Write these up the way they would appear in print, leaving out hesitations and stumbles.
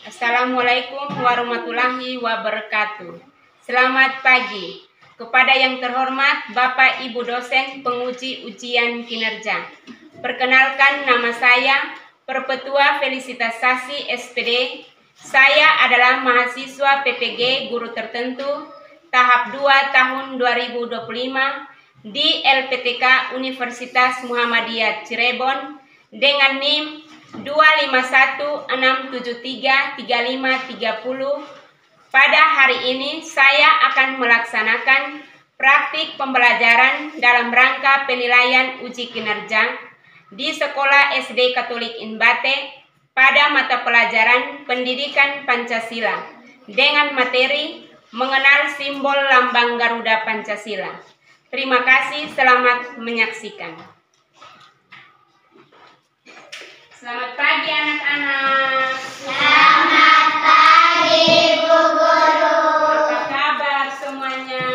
Assalamualaikum warahmatullahi wabarakatuh. Selamat pagi kepada yang terhormat Bapak Ibu dosen penguji ujian kinerja. Perkenalkan, nama saya Perpetua Felicitas Sasi SPD. Saya adalah mahasiswa PPG guru tertentu tahap 2 tahun 2025 di LPTK Universitas Muhammadiyah Cirebon dengan NIM 25167335330. Pada hari ini saya akan melaksanakan praktik pembelajaran dalam rangka penilaian uji kinerja di Sekolah SD Katolik Inbate pada mata pelajaran Pendidikan Pancasila dengan materi mengenal simbol lambang Garuda Pancasila. Terima kasih, selamat menyaksikan. Selamat pagi anak-anak. Selamat pagi Bu Guru. Apa kabar semuanya?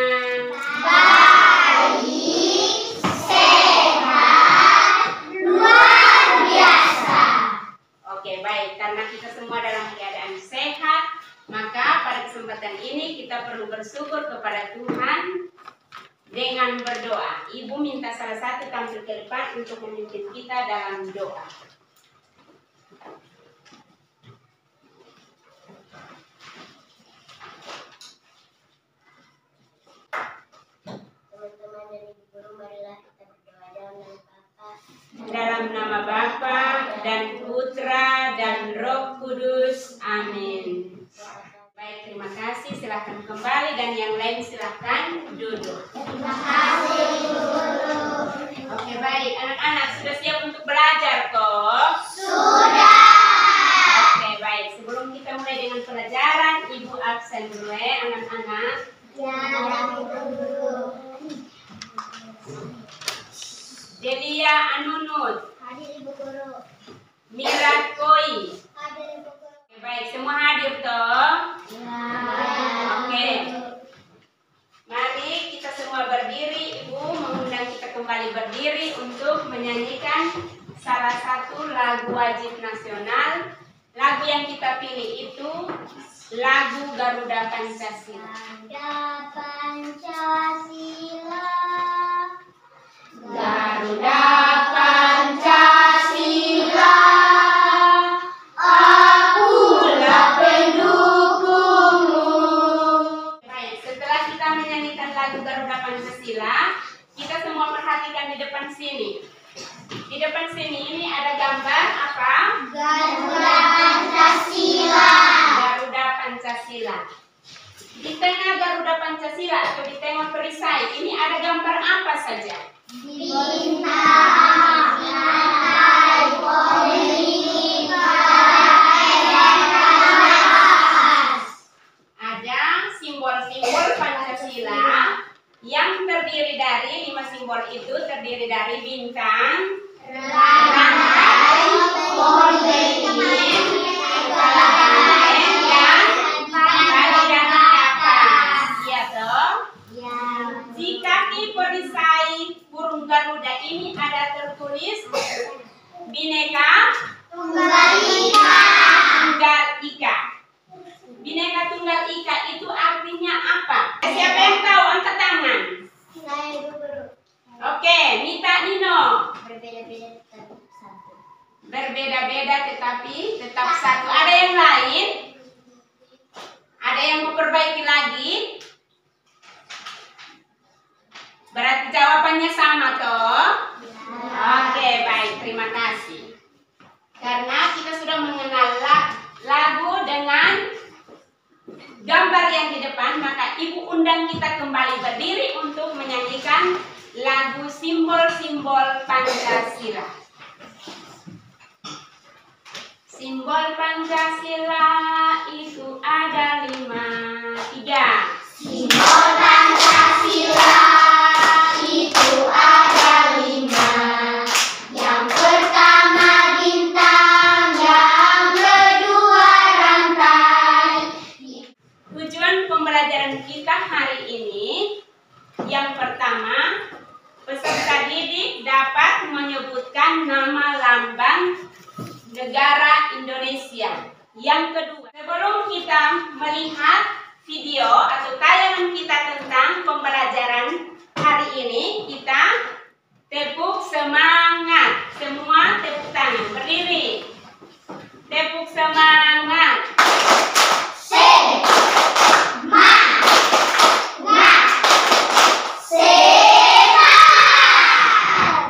Baik, sehat, luar biasa. Oke, baik. Karena kita semua dalam keadaan sehat, maka pada kesempatan ini kita perlu bersyukur kepada Tuhan dengan berdoa. Ibu minta salah satu tampil ke depan untuk memimpin kita dalam doa. Teman-teman dan Ibu Guru, marilah kita berdoa Dalam nama Bapa dan Putra dan Roh Kudus. Amin. Baik, terima kasih. Silahkan kembali dan yang lain silahkan duduk. Terima kasih Bu Guru. Oke, baik. Anak-anak sudah siap untuk belajar kok? Sudah. Oke, baik. Sebelum kita mulai dengan pelajaran, Ibu absen dulu ya, anak-anak. Ya, Bu Guru. Delia Anunut, Hadir Ibu Guru. Mirat Koi. Hadir Ibu Guru. Oke, baik. Semua hadir toh? Ya. Oke. Mari kita semua berdiri. Ibu mengundang kita kembali berdiri untuk menyanyikan salah satu lagu wajib nasional. Lagu yang kita pilih itu lagu Garuda Pancasila. Garuda Pancasila. Garuda Pancasila, akulah pendukungmu. Baik, setelah kita menyanyikan lagu Garuda Pancasila, kita semua perhatikan di depan sini. Di depan sini ini ada gambar apa? Garuda Pancasila. Garuda Pancasila. Di tengah Garuda Pancasila atau di tengah perisai ini ada gambar apa saja? Bintang, matahari, politik, Ada simbol-simbol Pancasila yang terdiri dari 5 simbol itu terdiri dari bintang, rantai, pohon beringin, kepala banteng, dan tali dan kapas. Iya toh? Di kaki perisai burung Garuda ini ada tertulis Bhinneka Tunggal Ika. Tunggal Ika. Bhinneka Tunggal Ika itu artinya apa? Siapa yang tahu? Angkat tangan. Saya Ibu Guru. Oke, Nita, Nino. Berbeda-beda tetap satu. Berbeda-beda tetapi tetap satu. Ada yang lain? Ada yang mau perbaiki lagi? Berarti jawabannya sama toh? Oke, baik. Terima kasih. Karena kita sudah mengenal lagu dengan gambar yang di depan, maka Ibu undang kita kembali berdiri untuk menyanyikan lagu simbol-simbol Pancasila. Simbol Pancasila itu ada 5. 3. Simbol Pancasila itu ada 5. Yang pertama bintang, yang kedua rantai. Tujuan pembelajaran kita hari ini, yang pertama, peserta didik dapat menyebutkan nama lambang negara Indonesia. Yang kedua, sebelum kita melihat video atau tayangan kita tentang pembelajaran hari ini, kita tepuk semangat. Semua tepuk tangan, berdiri. Tepuk semangat.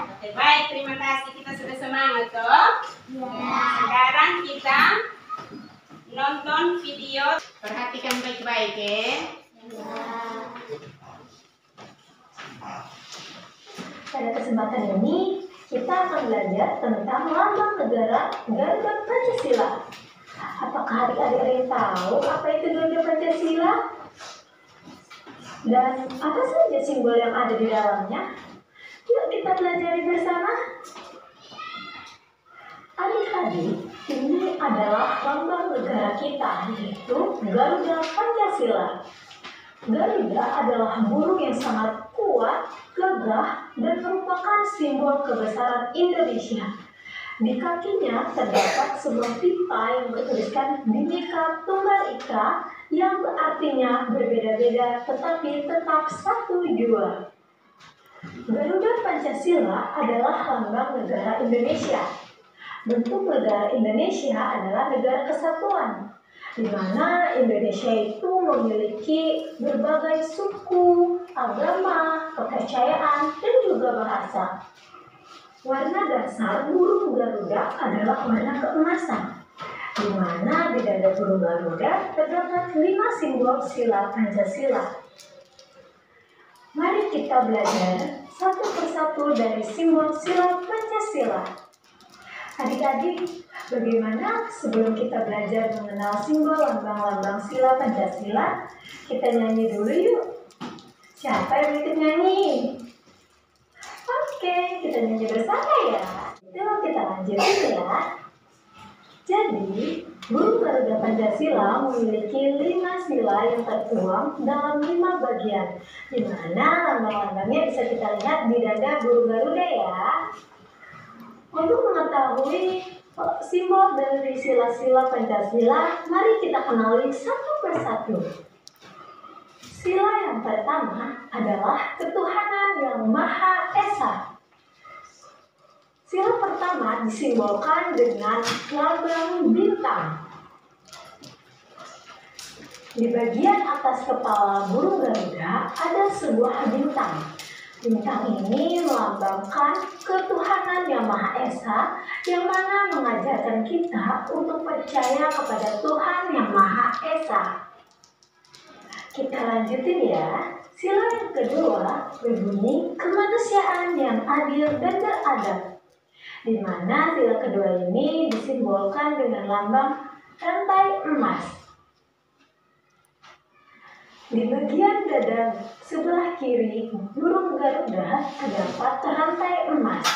Oke, baik, terima kasih. Kita sudah semangat toh. Sekarang kita nonton video. Perhatikan baik-baik ya. Pada kesempatan ini, kita akan belajar tentang lambang negara Garuda Pancasila. Apakah adik-adik ada yang tahu apa itu Garuda Pancasila? Dan apa saja simbol yang ada di dalamnya? Yuk kita pelajari bersama. Adik-adik, ini adalah lambang negara kita, yaitu Garuda Pancasila. Garuda adalah burung yang sangat kuat, gagah, dan merupakan simbol kebesaran Indonesia. Di kakinya terdapat sebuah pipa yang bertuliskan Bhinneka Tunggal Ika, yang artinya berbeda-beda tetapi tetap satu jua. Garuda Pancasila adalah lambang negara Indonesia. Bentuk negara Indonesia adalah negara kesatuan, di mana Indonesia itu memiliki berbagai suku, agama, kepercayaan, dan juga bahasa. Warna dasar burung Garuda adalah warna keemasan, di mana di dada burung Garuda terdapat 5 simbol sila Pancasila. Mari kita belajar satu persatu dari simbol sila Pancasila. Adik-adik, bagaimana sebelum kita belajar mengenal simbol lambang-lambang sila Pancasila, kita nyanyi dulu yuk. Siapa yang ikut nyanyi? Oke, kita nyanyi bersama ya. Itu kita lanjutin ya. Jadi, burung Garuda Pancasila memiliki 5 sila yang tertuang dalam 5 bagian, di mana lambang-lambangnya bisa kita lihat di dada burung Garuda ya. Untuk mengetahui simbol dari sila-sila Pancasila, mari kita kenali satu persatu. Sila yang pertama adalah ketuhanan yang Maha Esa. Sila pertama disimbolkan dengan lambang bintang. Di bagian atas kepala burung Garuda ada sebuah bintang. Bintang ini melambangkan ketuhanan yang Maha Esa, yang mana mengajarkan kita untuk percaya kepada Tuhan yang Maha Esa. Kita lanjutin ya. Sila yang kedua berbunyi kemanusiaan yang adil dan beradab, di mana sila kedua ini disimbolkan dengan lambang rantai emas. Di bagian dada sebelah kiri burung Garuda terdapat rantai emas.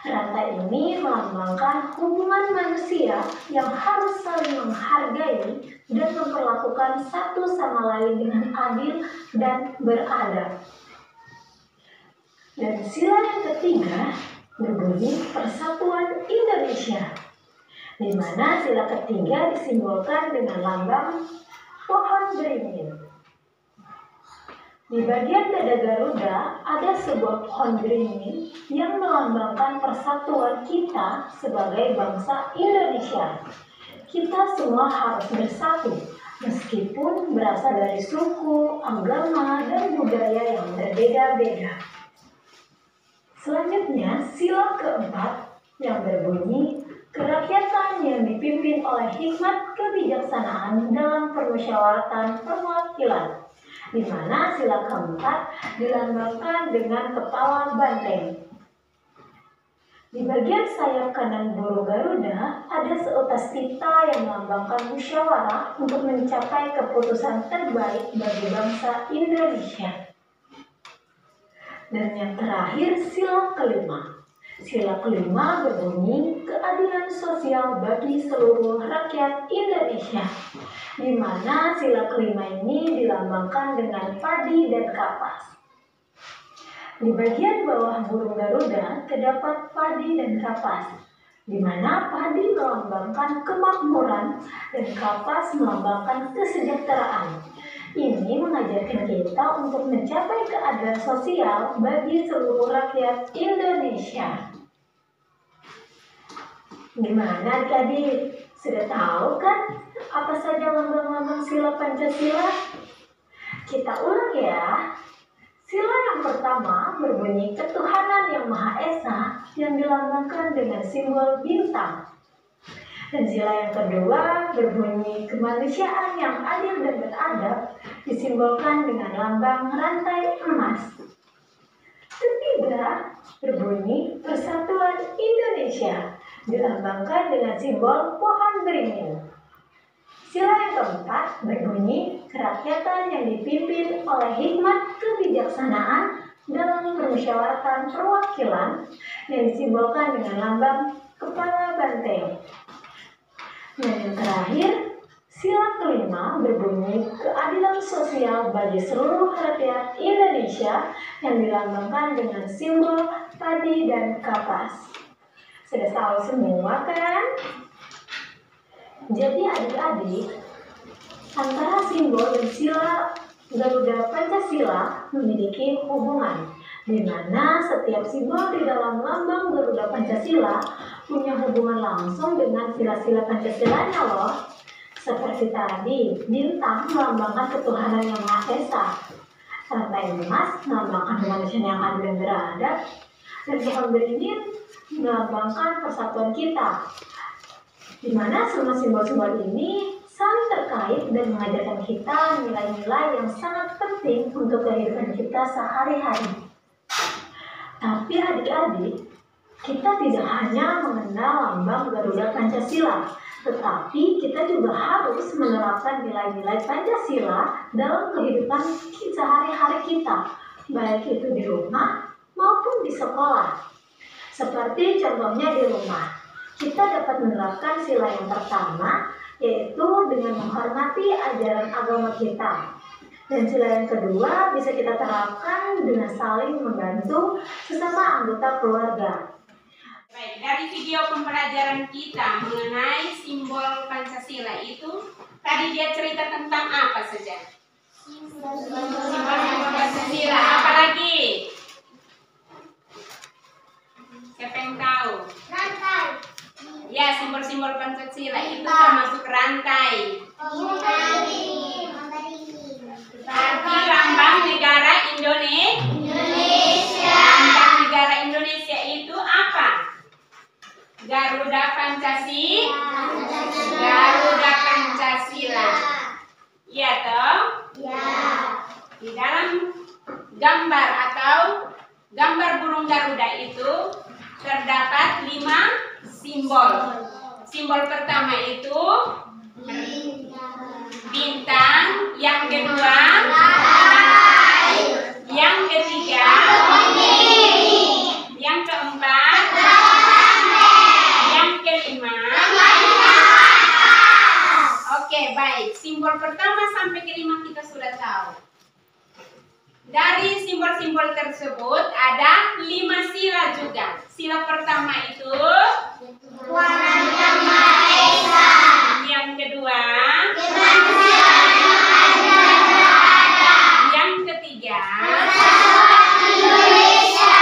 Rantai ini melambangkan hubungan manusia yang harus saling menghargai dan memperlakukan satu sama lain dengan adil dan beradab. Dan sila yang ketiga berbunyi Persatuan Indonesia, di mana sila ketiga disimbolkan dengan lambang pohon beringin. Di bagian dada Garuda ada sebuah pohon beringin yang melambangkan persatuan kita sebagai bangsa Indonesia. Kita semua harus bersatu, meskipun berasal dari suku, agama, dan budaya yang berbeda-beda. Selanjutnya, sila keempat yang berbunyi kerakyatan yang dipimpin oleh hikmat kebijaksanaan dalam permusyawaratan perwakilan, di mana sila keempat dilambangkan dengan kepala banteng. Di bagian sayap kanan burung Garuda ada seutas pita yang melambangkan musyawarah untuk mencapai keputusan terbaik bagi bangsa Indonesia. Dan yang terakhir sila kelima. Sila kelima berbunyi keadilan sosial bagi seluruh rakyat Indonesia, di mana sila kelima ini dilambangkan dengan padi dan kapas. Di bagian bawah burung Garuda terdapat padi dan kapas. di mana padi melambangkan kemakmuran dan kapas melambangkan kesejahteraan. Ini mengajarkan kita untuk mencapai keadilan sosial bagi seluruh rakyat Indonesia. Gimana adik-adik? Sudah tahu kan apa saja lambang-lambang sila Pancasila? Kita ulang ya. Sila yang pertama berbunyi ketuhanan yang Maha Esa yang dilambangkan dengan simbol bintang. Dan sila yang kedua berbunyi kemanusiaan yang adil dan beradab disimbolkan dengan lambang rantai emas. Ketiga berbunyi Persatuan Indonesia dilambangkan dengan simbol pohon beringin. Sila yang keempat berbunyi kerakyatan yang dipimpin oleh hikmat kebijaksanaan dalam permusyawaratan perwakilan yang disimbolkan dengan lambang kepala banteng. Dan yang terakhir, sila kelima berbunyi keadilan sosial bagi seluruh rakyat Indonesia yang dilambangkan dengan simbol padi dan kapas. Sudah tahu semua kan? Jadi adik-adik, antara simbol dan sila Garuda Pancasila memiliki hubungan, di mana setiap simbol di dalam lambang Garuda Pancasila punya hubungan langsung dengan sila-sila Pancasilanya loh. Seperti tadi, bintang melambangkan ketuhanan yang Maha Esa, rantai emas melambangkan kemanusiaan yang adil dan beradab, dan pohon beringin melambangkan persatuan kita, di mana semua simbol-simbol ini saling terkait dan mengajarkan kita nilai-nilai yang sangat penting untuk kehidupan kita sehari-hari. Tapi adik-adik, kita tidak hanya mengenal lambang Garuda Pancasila, tetapi kita juga harus menerapkan nilai-nilai Pancasila dalam kehidupan sehari-hari kita, baik itu di rumah maupun di sekolah. Seperti contohnya di rumah, kita dapat menerapkan sila yang pertama, yaitu dengan menghormati ajaran agama kita. Dan sila yang kedua bisa kita terapkan dengan saling membantu sesama anggota keluarga. Baik, dari video pembelajaran kita mengenai simbol Pancasila itu, tadi dia cerita tentang apa saja? Simbol Pancasila, apa lagi? Siapa yang tahu? Rantai. Ya, simbol-simbol Pancasila itu termasuk rantai. Arti lambang negara Indonesia. Lambang negara Indonesia itu apa? Garuda Pancasila. Garuda Pancasila. Iya toh? Ya. Di dalam gambar atau gambar burung Garuda itu terdapat 5 simbol. Simbol pertama itu bintang, yang kedua yang ketiga, yang keempat, yang kelima. Oke, baik. Simbol pertama sampai kelima kita sudah tahu. Dari simbol-simbol tersebut ada 5 sila juga. Sila pertama itu Ketuhanan yang Maha Esa. yang kedua, Kemanusiaan yang adil dan beradab. yang ketiga, Persatuan Indonesia.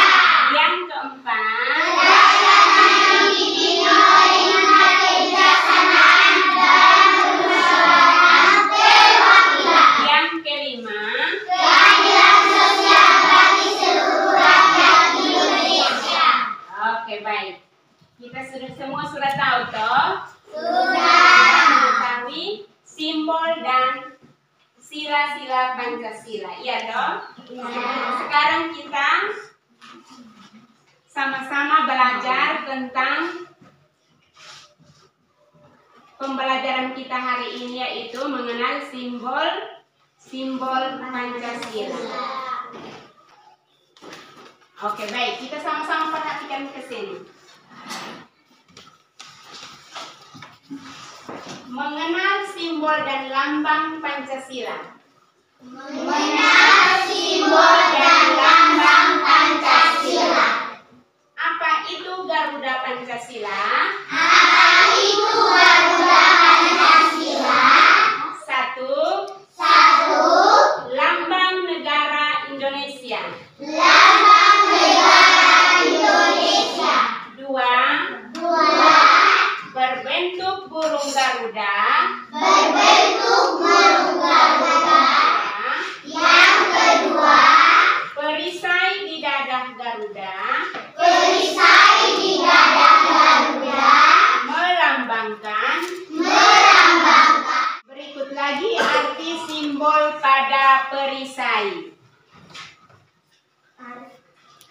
yang keempat, Rakyat yang dipimpin oleh hikmat kebijaksanaan dalam permusyawaratan perwakilan. yang kelima. Keadilan sosial bagi seluruh rakyat Indonesia. Oke, baik. Kita semua sudah tahu toh? Sudah. Mengetahui simbol dan sila-sila Pancasila. Iya toh? Sekarang kita sama-sama belajar tentang pembelajaran kita hari ini, yaitu mengenal simbol Pancasila. Oke, baik. Kita sama-sama perhatikan ke sini. Mengenal simbol dan lambang Pancasila. Mengenal simbol dan lambang Pancasila. Apa itu Garuda Pancasila? Apa itu Garuda Pancasila? 1. Lambang negara Indonesia. Lambang negara Indonesia. 2. Berbentuk burung Garuda. Berbentuk burung Garuda. Yang kedua, Perisai di dadah Garuda. perisai di dadah Garuda. Melambangkan. Berikut lagi arti simbol pada perisai.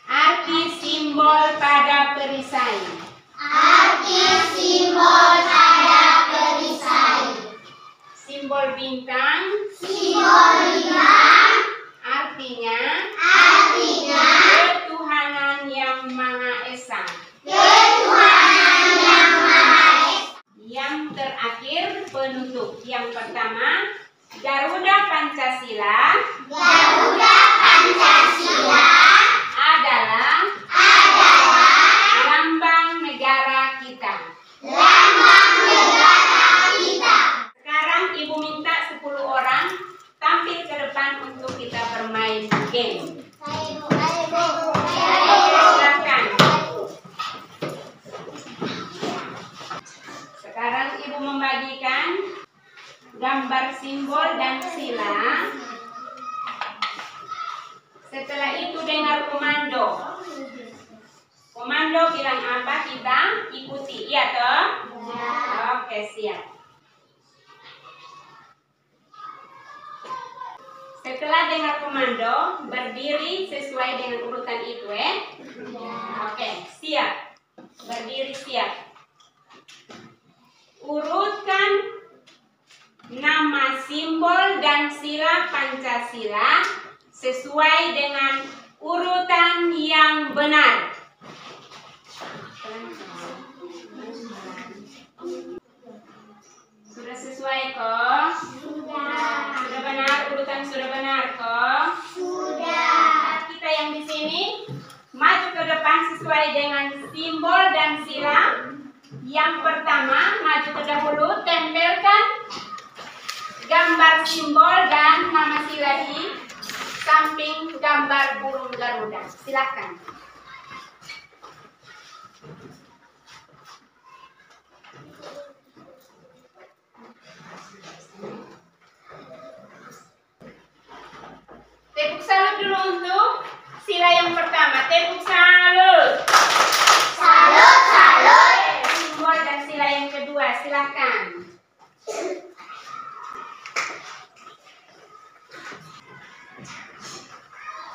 Arti simbol pada perisai. Arti simbol pada perisai. Simbol bintang. Simbol bintang. Artinya Artinya ketuhanan yang Maha Esa. ketuhanan yang Maha Esa. Yang terakhir penutup. Yang pertama, Garuda Pancasila Garuda Pancasila adalah lambang negara kita. lambang negara kita. Sekarang Ibu minta 10 orang tampil ke depan untuk kita bermain game. Silakan. Sekarang Ibu membagikan gambar simbol dan sila. Setelah itu dengar komando. Komando bilang apa kita ikuti, iya toh? Oke, siap. Setelah dengar komando, berdiri sesuai dengan urutan itu, Oke, siap. Berdiri siap. Urutkan nama simbol dan sila Pancasila sesuai dengan urutan yang benar. Sudah sesuai kok? Sudah benar, urutan sudah benar kok? Sudah. Kita yang di sini maju ke depan sesuai dengan simbol dan sila. Yang pertama, maju ke dahulu, tempelkan gambar simbol dan nama sila di samping gambar burung Garuda. Silakan. Tepuk salut dulu untuk sila yang pertama. Tepuk salut. Salut, salut. Simbol dan sila yang kedua. Silakan.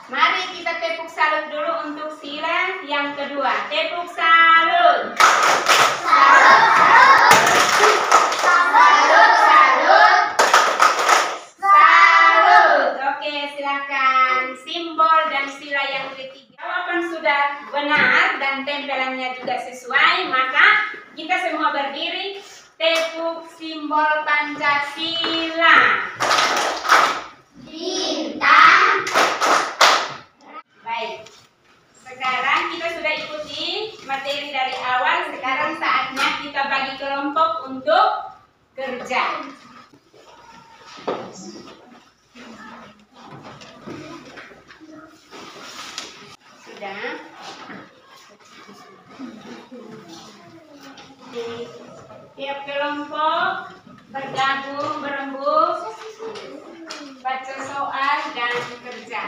Mari kita tepuk salut dulu untuk sila yang kedua. Tepuk salut. Salut, salut. Salut. Oke, silakan. Simbol dan sila yang ketiga. Jawaban sudah benar dan tempelannya juga sesuai, maka kita semua berdiri. Tepuk simbol Pancasila. Bintang. Baik. Sekarang kita sudah ikuti materi dari awal. Sekarang saatnya kita bagi kelompok untuk kerja. Sudah. Di tiap kelompok bergabung, berembuk, baca soal dan kerja.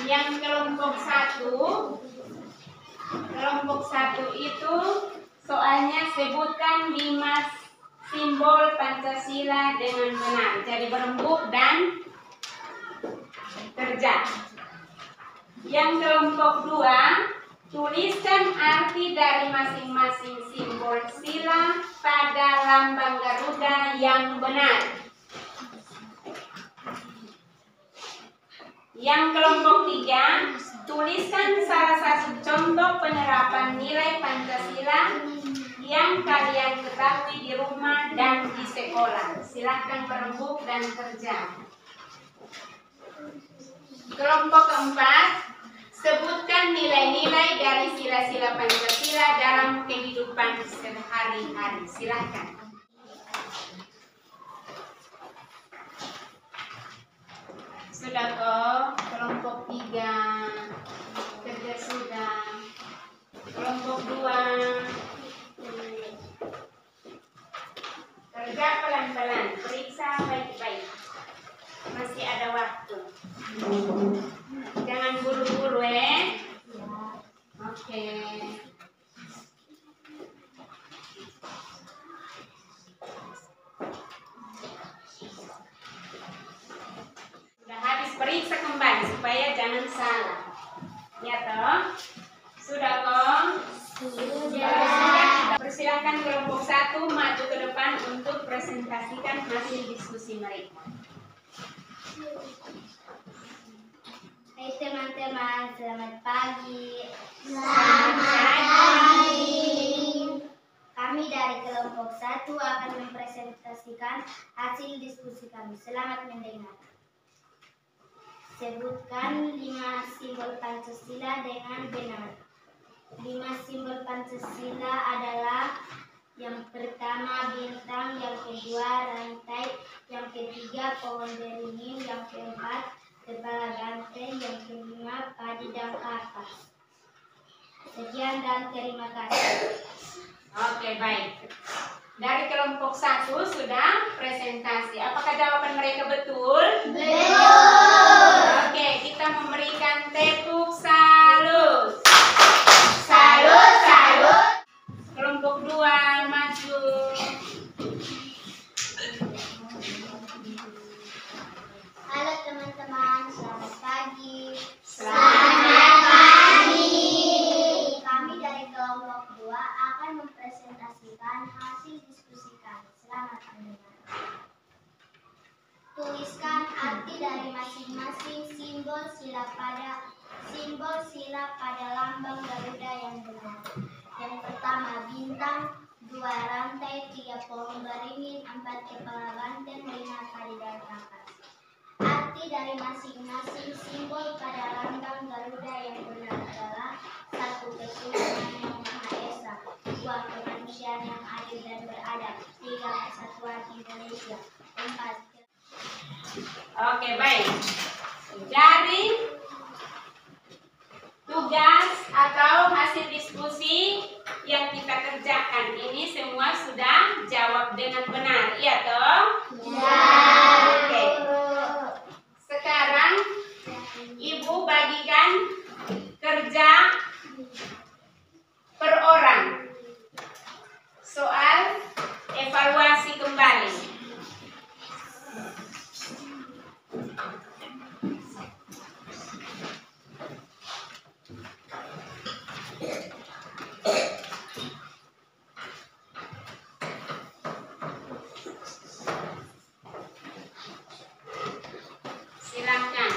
Yang kelompok satu itu soalnya sebutkan 5 simbol Pancasila dengan benar. Jadi berembuk dan kerja. Yang kelompok 2, tuliskan arti dari masing-masing simbol sila pada lambang Garuda yang benar. Yang kelompok 3, tuliskan salah satu contoh penerapan nilai Pancasila yang kalian ketahui di rumah dan di sekolah. Silahkan berembuk dan kerja. Kelompok keempat, sebutkan nilai-nilai dari sila-sila Pancasila dalam kehidupan sehari-hari. Silahkan. Sudah kok, kelompok 3 kerja sudah. Kelompok 2 kerja pelan-pelan, periksa baik-baik. Masih ada waktu. Jangan buru-buru Oke. Sudah habis, periksa kembali supaya jangan salah. Ya toh? Sudah kok? Sudah. Persilakan kelompok 1 maju ke depan untuk presentasikan hasil diskusi mereka. Hai teman-teman, selamat pagi. Selamat pagi. Kami dari kelompok 1 akan mempresentasikan hasil diskusi kami. Selamat mendengar. Sebutkan 5 simbol Pancasila dengan benar. 5 simbol Pancasila adalah: yang pertama bintang, yang kedua rantai, yang ketiga pohon beringin, yang keempat kepala ganteng, yang kelima padi dan kapas. Sekian dan terima kasih. Oke, baik. Dari kelompok 1 sudah presentasi. Apakah jawaban mereka betul? Betul. Oke, kita memberikan tepuk salut. Salut, salut. Kelompok 2 maju. Halo teman-teman, selamat pagi. Selamat pagi. Kami dari kelompok 2 akan mempresentasikan hasil diskusi kami. Selamat mendengar. Tuliskan arti dari masing-masing simbol sila pada lambang Garuda yang benar. Yang pertama bintang, 2 rantai, 3 pohon beringin, 4 kepala ganteng, 5 padi dan kapas. Arti dari masing-masing simbol pada lambang Garuda yang benar adalah: 1. Ketuhanan yang Maha Esa, 2. Kemanusiaan yang adil dan beradab, 3. Persatuan Indonesia, 4. Oke, baik. Dari tugas atau hasil diskusi yang kita kerjakan ini semua sudah jawab dengan benar, iya toh? Ya. Oke. Sekarang Ibu bagikan kerja per orang. Soal evaluasi kembali. Silakan.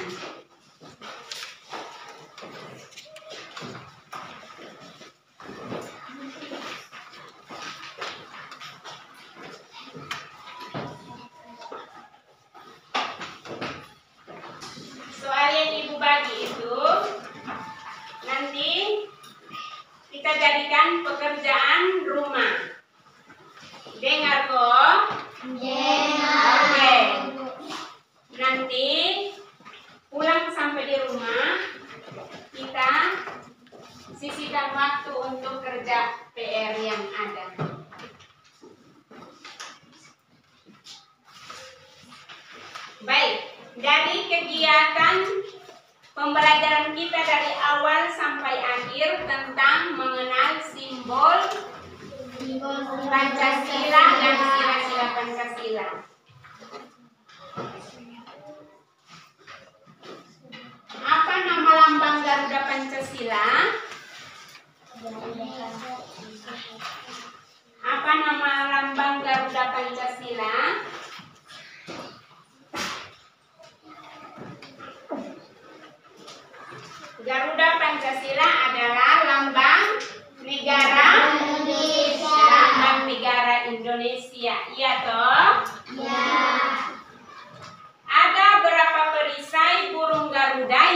Soal yang Ibu bagi itu nanti kita jadikan pekerjaan rumah. Dengar kok? Dengar. Oke. Nanti pulang sampai di rumah kita sisihkan waktu untuk kerja PR yang ada. Baik, dari kegiatan pembelajaran kita dari awal sampai akhir tentang mengenal simbol Pancasila dan sila-sila Pancasila. Apa nama lambang Garuda Pancasila? Apa nama lambang Garuda Pancasila? Garuda Pancasila adalah lambang negara Indonesia. Lambang negara Indonesia. Iya toh? Ya. Ada berapa perisai burung Garuda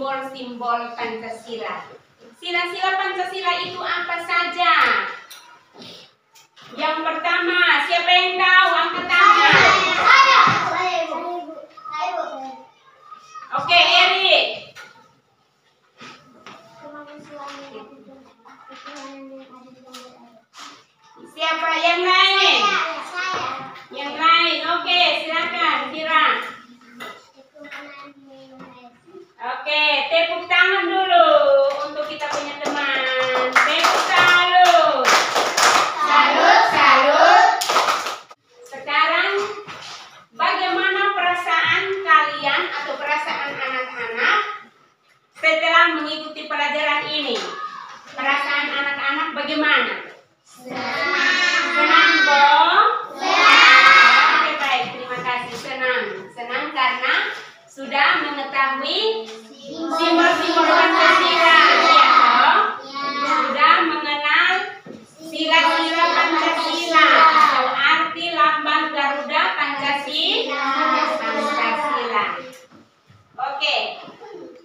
simbol-simbol Pancasila. Sila-sila Pancasila itu apa saja? Yang pertama, siapa yang tahu? Angkat tangan. Oke, Erik. Siapa yang lain? Yang lain, oke, silakan, Kira. Oke, tepuk tangan dulu untuk kita punya teman. Tepuk salut. Salut, salut. Sekarang, bagaimana perasaan kalian atau perasaan anak-anak setelah mengikuti pelajaran ini? Perasaan anak-anak bagaimana? Senang, Bong? Oke, baik, terima kasih. Senang karena sudah mengetahui simbol-simbol Pancasila, ya toh? Sudah mengenal sila-sila Pancasila atau arti lambang Garuda Pancasila. Oke,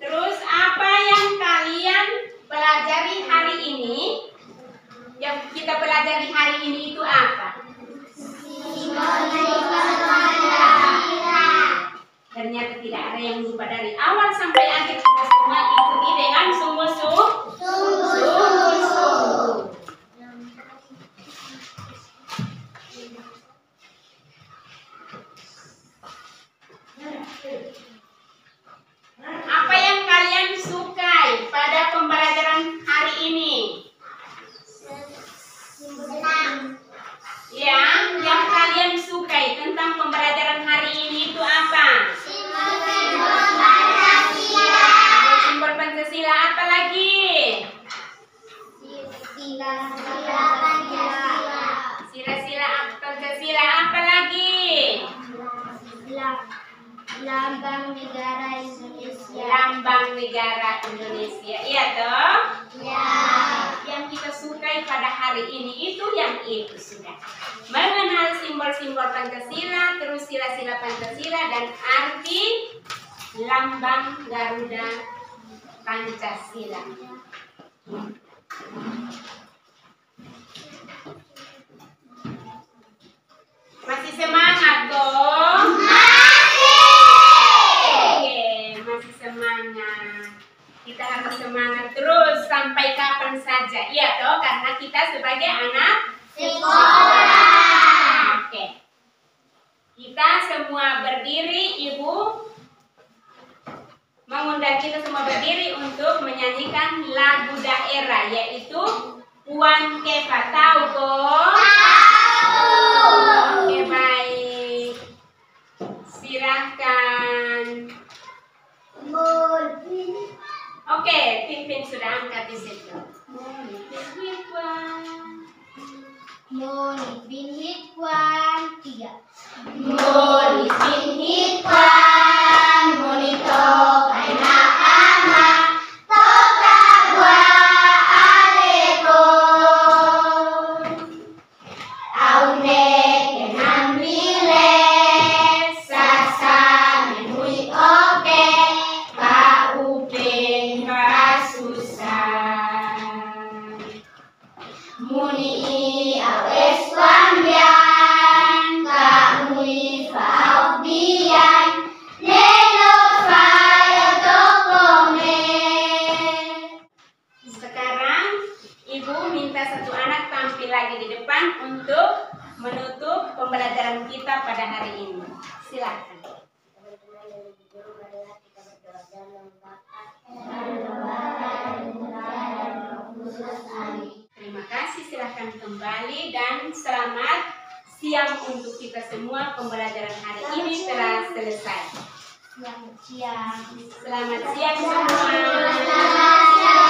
terus apa yang kalian pelajari hari ini? Yang kita pelajari hari ini itu apa? Ternyata tidak ada yang lupa, dari awal sampai akhir kita semua ikuti dengan sungguh-sungguh. Apa yang kalian sukai pada pembelajaran hari ini? Ya, yang kalian sukai tentang pembelajaran hari ini itu apa? Simbol Pancasila, apa lagi? Sila-sila Pancasila, apa lagi? Lambang negara Indonesia. Lambang negara Indonesia, iya toh? Ya. Yang kita sukai pada hari ini itu yang itu sudah mengenal simbol-simbol Pancasila, terus sila-sila Pancasila dan arti lambang Garuda Pancasila. Masih semangat dong? Oke, masih semangat. Kita harus semangat terus sampai kapan saja. Iya toh, karena kita sebagai anak sekolah. Oke. Kita semua berdiri, Ibu mengundang kita semua berdiri untuk menyanyikan lagu daerah, yaitu Puan Kepa. Tahu kok? Tahu. Oke, baik. Silahkan. Oke, pimpin sudah angkat di situ. Monipin Hikwan 3. Monipin Hikwan, monitor anak-anak, toka gua aleko, aunek enam bile, sasa menui oke, kaupin kasusah, muni awes wambian, kamui faukdian, neno fayo tokome. Sekarang Ibu minta satu anak tampil lagi di depan untuk menutup pembelajaran kita pada hari ini. Silakan. Terima kasih, silahkan kembali dan selamat siang untuk kita semua. Pembelajaran hari ini telah selesai. Selamat siang. Selamat siang semua. Selamat siang.